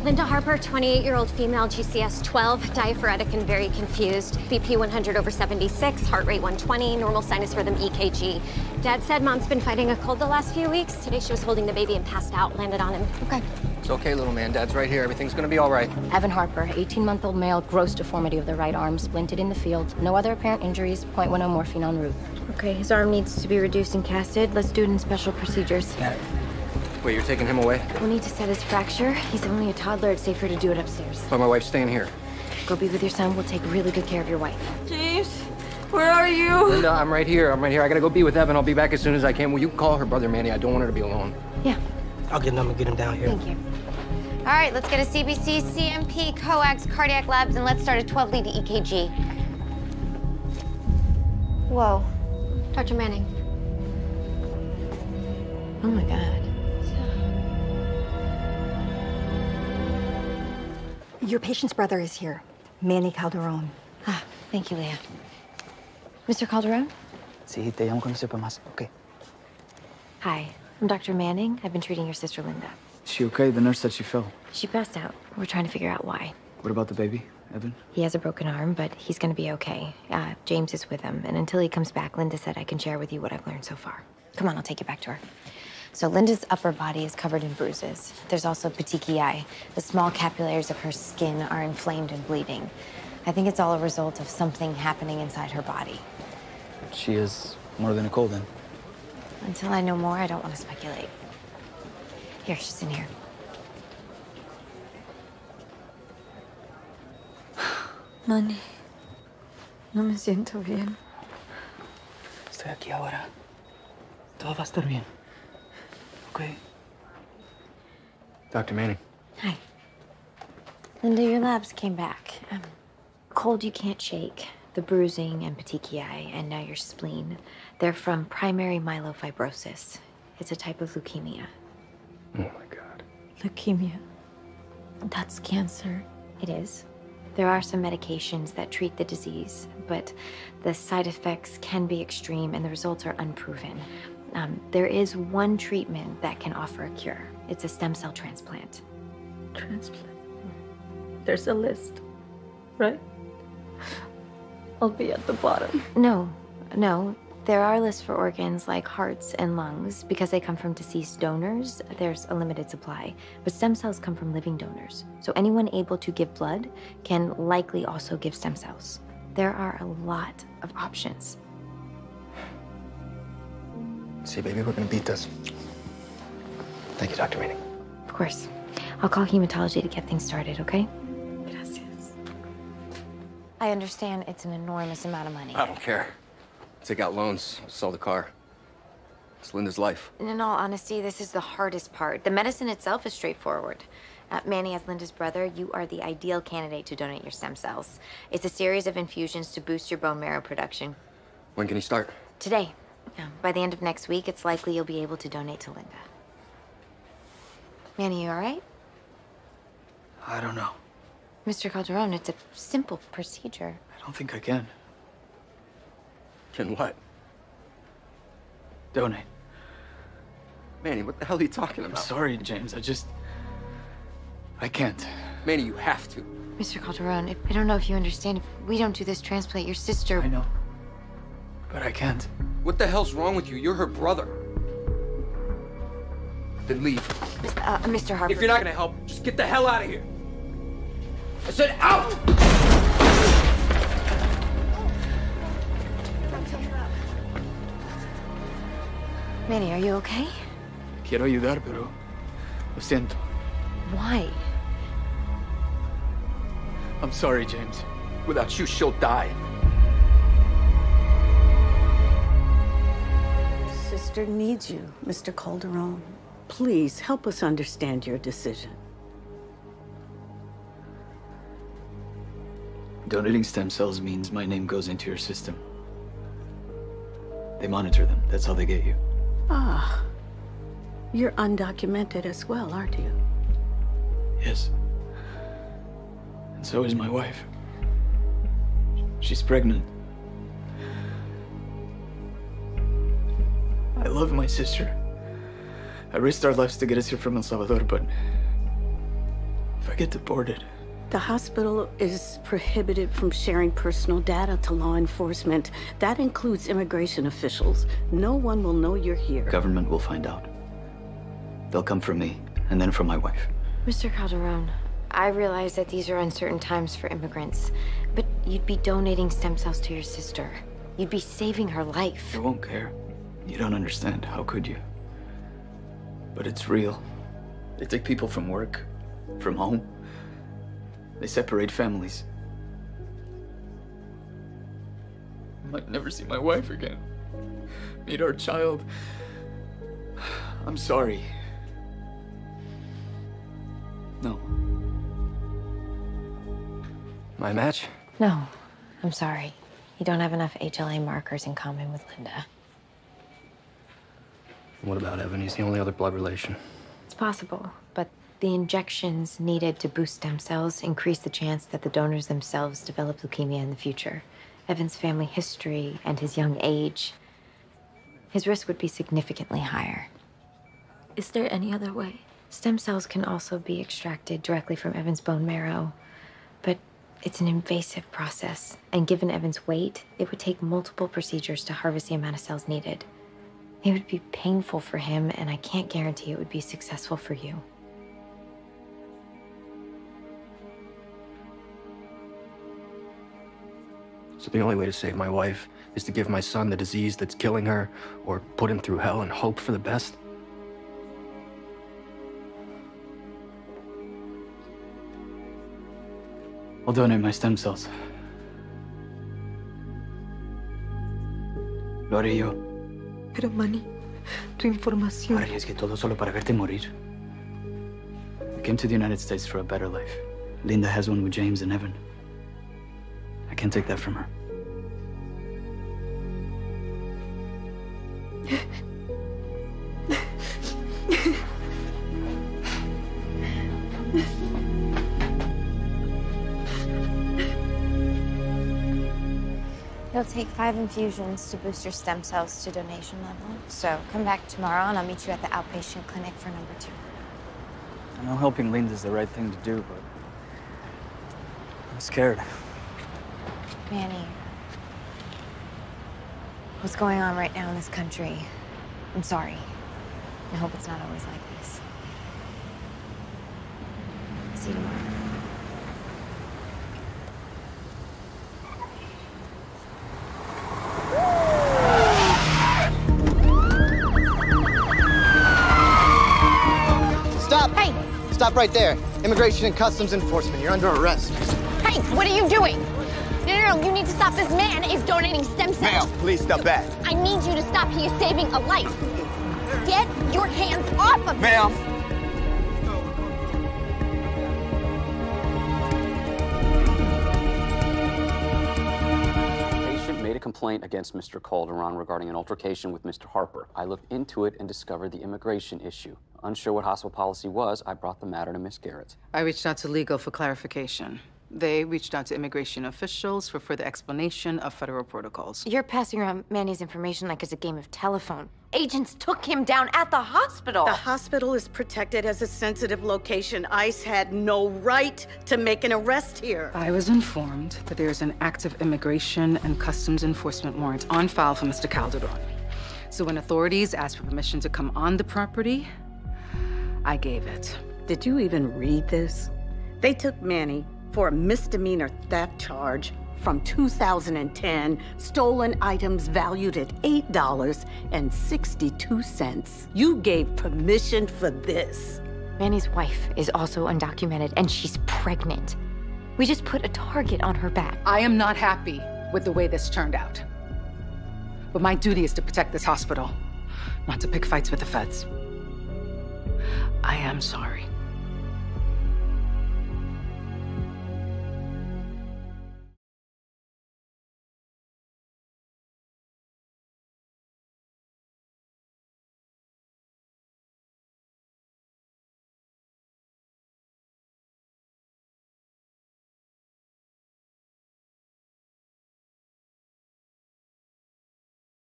Linda Harper, 28-year-old female, GCS 12, diaphoretic and very confused. BP 100/76, heart rate 120, normal sinus rhythm EKG. Dad said mom's been fighting a cold the last few weeks. Today she was holding the baby and passed out, landed on him. Okay. It's okay, little man. Dad's right here. Everything's gonna be all right. Evan Harper, 18-month-old male, gross deformity of the right arm, splinted in the field. No other apparent injuries, 0.10 morphine en route. Okay, his arm needs to be reduced and casted. Let's do it in special procedures. Got it. Wait, you're taking him away? We'll need to set his fracture. He's only a toddler. It's safer to do it upstairs. But my wife's staying here. Go be with your son. We'll take really good care of your wife. James, where are you? Linda, I'm right here. I gotta go be with Evan. I'll be back as soon as I can. Will you call her brother, Manny? I don't want her to be alone. Yeah. I'll get him and get him down here. Thank you. All right, let's get a CBC, CMP, coax, cardiac labs, and let's start a 12-lead EKG. Whoa. Dr. Manning. Oh, my God. Your patient's brother is here, Manny Calderon. Ah, thank you, Leah. Mr. Calderon? Sí, te llamo cuando sepa más. Okay. Hi, I'm Dr. Manning. I've been treating your sister, Linda. Is she okay? The nurse said she fell. She passed out. We're trying to figure out why. What about the baby, Evan? He has a broken arm, but he's gonna be okay. James is with him, and until he comes back, Linda said I can share with you what I've learned so far. Come on, I'll take you back to her. So Linda's upper body is covered in bruises. There's also petechiae. The small capillaries of her skin are inflamed and bleeding. I think it's all a result of something happening inside her body. She is more than a cold, then. Until I know more, I don't want to speculate. Here, she's in here. Manny, no me siento bien. Estoy aquí ahora. Todo va a estar bien. Okay. Dr. Manning. Hi. Linda, your labs came back. Cold you can't shake, the bruising and petechiae, and now your spleen. They're from primary myelofibrosis. It's a type of leukemia. Oh, my God. Leukemia. That's cancer. It is. There are some medications that treat the disease, but the side effects can be extreme and the results are unproven. There is one treatment that can offer a cure. It's a stem cell transplant. Transplant. There's a list, right? I'll be at the bottom. No. There are lists for organs like hearts and lungs. Because they come from deceased donors, there's a limited supply. But stem cells come from living donors. So anyone able to give blood can likely also give stem cells. There are a lot of options. See, baby, we're gonna beat this. Thank you, Dr. Manning. Of course. I'll call hematology to get things started, okay? Gracias. I understand it's an enormous amount of money. I don't care. Take out loans, sell the car. It's Linda's life. In all honesty, this is the hardest part. The medicine itself is straightforward. Manny, as Linda's brother, you are the ideal candidate to donate your stem cells. It's a series of infusions to boost your bone marrow production. When can he start? Today. By the end of next week, it's likely you'll be able to donate to Linda. Manny, you all right? I don't know. Mr. Calderon, it's a simple procedure. I don't think I can. Can what? Donate. Manny, what the hell are you talking I'm about? sorry, James. I can't. Manny, you have to. Mr. Calderon, I don't know if you understand. If we don't do this transplant, your sister... I know. But I can't. What the hell's wrong with you? You're her brother. Then leave. Mr. Harper... If you're not gonna help, just get the hell out of here. I said out! Manny, are you okay? Quiero ayudar, pero lo siento. Why? I'm sorry, James. Without you, she'll die. Sister needs you, Mr. Calderon. Please help us understand your decision. Donating stem cells means my name goes into your system. They monitor them. That's how they get you. Ah, you're undocumented as well, aren't you? Yes. And so is my wife. She's pregnant. I love my sister. I risked our lives to get us here from El Salvador, but If I get deported? The hospital is prohibited from sharing personal data to law enforcement. That includes immigration officials. No one will know you're here. Government will find out. They'll come for me, and then for my wife. Mr. Calderon, I realize that these are uncertain times for immigrants, but you'd be donating stem cells to your sister. You'd be saving her life. I won't care. You don't understand. How could you? But it's real. They take people from work, from home. They separate families. I might never see my wife again. Meet our child. I'm sorry. No. My match? No, I'm sorry. You don't have enough HLA markers in common with Linda. What about Evan? He's the only other blood relation. It's possible, but the injections needed to boost stem cells increase the chance that the donors themselves develop leukemia in the future. Evan's family history and his young age, his risk would be significantly higher. Is there any other way? Stem cells can also be extracted directly from Evan's bone marrow, but it's an invasive process, and given Evan's weight, it would take multiple procedures to harvest the amount of cells needed. It would be painful for him, and I can't guarantee it would be successful for you. So the only way to save my wife is to give my son the disease that's killing her, or put him through hell and hope for the best? I'll donate my stem cells. Lo haré yo. Pero, Manny, tu información. Arriesgué todo solo para verte morir. I came to the United States for a better life. Linda has one with James and Evan. I can't take that from her. It'll take 5 infusions to boost your stem cells to donation level. So come back tomorrow and I'll meet you at the outpatient clinic for number 2. I know helping Linda's the right thing to do, but I'm scared. Manny, what's going on right now in this country? I'm sorry. I hope it's not always like this. See you tomorrow. Stop! Hey! Stop right there. Immigration and Customs Enforcement. You're under arrest. Hey, what are you doing? No, you need to stop. This man is donating stem cells. Ma'am, please step back. I need you to stop. He is saving a life. Get your hands off of me. Ma'am. Patient made a complaint against Mr. Calderon regarding an altercation with Mr. Harper. I looked into it and discovered the immigration issue. Unsure what hospital policy was, I brought the matter to Miss Garrett. I reached out to legal for clarification. They reached out to immigration officials for further explanation of federal protocols. You're passing around Manny's information like it's a game of telephone. Agents took him down at the hospital. The hospital is protected as a sensitive location. ICE had no right to make an arrest here. I was informed that there is an active immigration and customs enforcement warrant on file for Mr. Calderon. So when authorities asked for permission to come on the property, I gave it. Did you even read this? They took Manny for a misdemeanor theft charge from 2010, stolen items valued at $8.62. You gave permission for this. Manny's wife is also undocumented, and she's pregnant. We just put a target on her back. I am not happy with the way this turned out. But my duty is to protect this hospital, not to pick fights with the feds. I am sorry.